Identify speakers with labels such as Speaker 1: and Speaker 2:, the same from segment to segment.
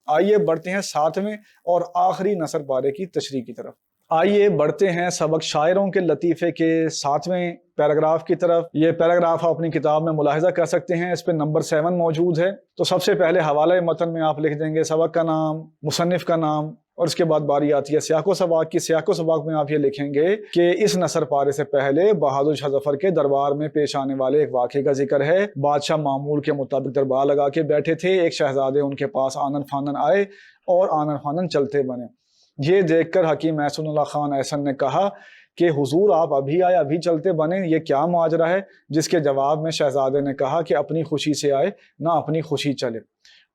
Speaker 1: آئیے بڑھتے ہیں 7ویں اور آخری نثر پارے کی تشریح کی طرف۔ آئیے بڑھتے ہیں سبق شاعروں کے لطیفے کے 7ویں پیراگراف کی طرف۔ یہ پیراگراف آپ اپنی کتاب میں ملاحظہ کر سکتے ہیں، اس پہ نمبر 7 موجود ہے۔ تو سب سے پہلے حوالہ متن میں آپ لکھ دیں گے سبق کا نام، مصنف کا نام، اور اس کے بعد باری آتی ہے سیاق و سباق کی۔ سیاق و سباق میں آپ یہ لکھیں گے کہ اس نثر پارے سے پہلے بہادر شاہ ظفر کے دربار میں پیش آنے والے ایک واقعے کا ذکر ہے۔ بادشاہ معمول کے مطابق دربار لگا کے بیٹھے تھے، ایک شہزادے ان کے پاس آنن فانن آئے اور آنن فانن چلتے بنے۔ یہ دیکھ کر حکیم احسن اللہ خان احسن نے کہا کہ حضور آپ ابھی آئے ابھی چلتے بنے، یہ کیا ماجرا ہے؟ جس کے جواب میں شہزادے نے کہا کہ اپنی خوشی سے آئے نہ اپنی خوشی چلے۔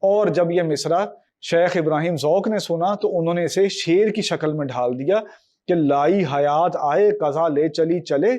Speaker 1: اور جب یہ مصرع شیخ ابراہیم ذوق نے سنا تو انہوں نے اسے شعر کی شکل میں ڈھال دیا کہ لائی حیات آئے قضا لے چلی چلے،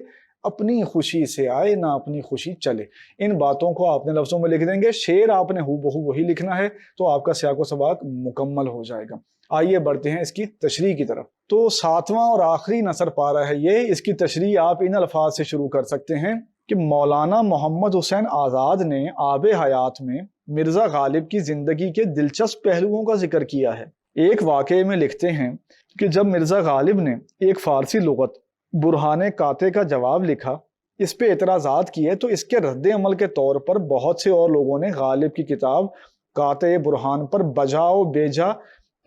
Speaker 1: اپنی خوشی سے آئے نہ اپنی خوشی چلے۔ ان باتوں کو آپ نے لفظوں میں لکھ دیں گے، شعر آپ نے ہو بہو وہی لکھنا ہے، تو آپ کا سیاق و سباق مکمل ہو جائے گا۔ آئیے بڑھتے ہیں اس کی تشریح کی طرف۔ تو 7واں اور آخری نثر پارہ ہے یہ، اس کی تشریح آپ ان الفاظ سے شروع کر سکتے ہیں کہ مولانا محمد حسین آزاد نے آب حیات میں مرزا غالب کی زندگی کے دلچسپ پہلوؤں کا ذکر کیا ہے۔ ایک واقعے میں لکھتے ہیں کہ جب مرزا غالب نے ایک فارسی لغت برہان قاطع کا جواب لکھا، اس پہ اعتراضات کیے، تو اس کے رد عمل کے طور پر بہت سے اور لوگوں نے غالب کی کتاب قاطع برہان پر بجا و بیجا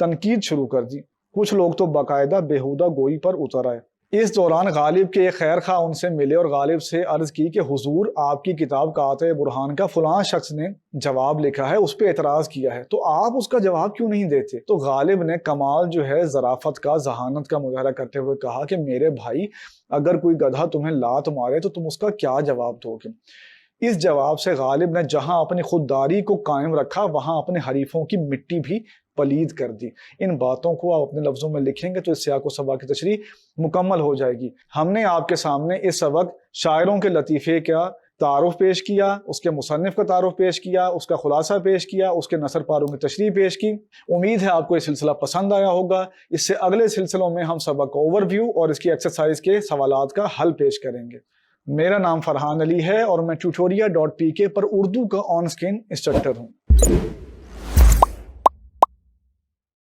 Speaker 1: تنقید شروع کر دی۔ کچھ لوگ تو باقاعدہ بیہودہ گوئی پر اتر آئے۔ اس دوران غالب کے ایک خیر خواہ ان سے ملے اور غالب سے عرض کی کہ حضور آپ کی کتاب قاطع برہان کا فلاں شخص نے جواب لکھا ہے، اس پہ اعتراض کیا ہے، تو آپ اس کا جواب کیوں نہیں دیتے؟ تو غالب نے کمال جو ہے ظرافت کا، ذہانت کا مظاہرہ کرتے ہوئے کہا کہ میرے بھائی، اگر کوئی گدھا تمہیں لات مارے تو تم اس کا کیا جواب دو گے؟ اس جواب سے غالب نے جہاں اپنی خودداری کو قائم رکھا وہاں اپنے حریفوں کی مٹی بھی پلید کر دی۔ ان باتوں کو آپ اپنے لفظوں میں لکھیں گے تو اس سیاق و سباق کی تشریح مکمل ہو جائے گی۔ ہم نے آپ کے سامنے اس سبق شاعروں کے لطیفے کا تعارف پیش کیا، اس کے مصنف کا تعارف پیش کیا، اس کا خلاصہ پیش کیا، اس کے نثر پاروں کی تشریح پیش کی۔ امید ہے آپ کو یہ سلسلہ پسند آیا ہوگا۔ اس سے اگلے سلسلوں میں ہم سبق کا اوور ویو اور اس کی ایکسرسائز کے سوالات کا حل پیش کریں گے۔ میرا نام فرحان علی ہے اور میں tutoria.pk پر اردو کا آن اسکرین انسٹرکٹر ہوں۔